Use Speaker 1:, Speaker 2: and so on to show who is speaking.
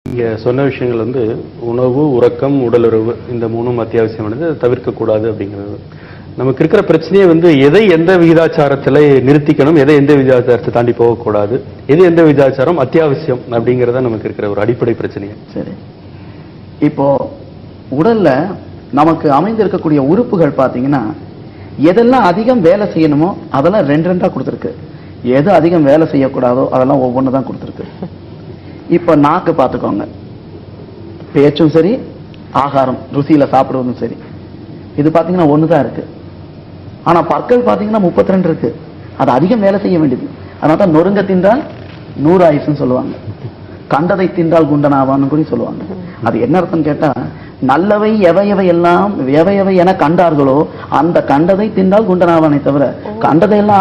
Speaker 1: நீங்க சொன்ன விஷயங்கள் வந்து உணவு, உறக்கம், உடலுறவு இந்த மூணும் அத்தியாவசியமானது, தவிர்க்கக்கூடாது அப்படிங்கிறது. நமக்கு இருக்கிற பிரச்சனையே வந்து எதை எந்த விகிதாச்சாரத்தில் நிறுத்திக்கணும், எதை எந்த விகிதாச்சாரத்தை தாண்டி போகக்கூடாது, எது எந்த விகிதாச்சாரம் அத்தியாவசியம் அப்படிங்கிறத நமக்கு இருக்கிற ஒரு அடிப்படை பிரச்சனையே.
Speaker 2: சரி, இப்போ உடல்ல நமக்கு அமைந்திருக்கக்கூடிய உறுப்புகள் பார்த்தீங்கன்னா எதெல்லாம் அதிகம் வேலை செய்யணுமோ அதெல்லாம் ரெண்டு ரெண்டா கொடுத்துருக்கு, எது அதிகம் வேலை செய்யக்கூடாதோ அதெல்லாம் ஒவ்வொன்று தான் கொடுத்துருக்கு. இப்போ நாக்கு பார்த்துக்கோங்க, பேச்சும் சரி, ஆகாரம் ருசியில சாப்பிடுவதும் சரி, இது பார்த்தீங்கன்னா ஒன்று தான் இருக்கு. ஆனா பற்கள் பார்த்தீங்கன்னா 32 இருக்கு, அது அதிகம் வேலை செய்ய வேண்டியது. அதனால தான் நொறுங்க தின்றால் 100 ஆயுசுன்னு சொல்லுவாங்க, கண்டதை தின்றால் குண்டனாவான்னு கூட சொல்லுவாங்க. அது என்ன அர்த்தம் கேட்டா, நல்லவை எவை எல்லாம் எவை என கண்டார்களோ அந்த கண்டதை தின்றால் குண்டனாவானே தவிர கண்டதை எல்லாம்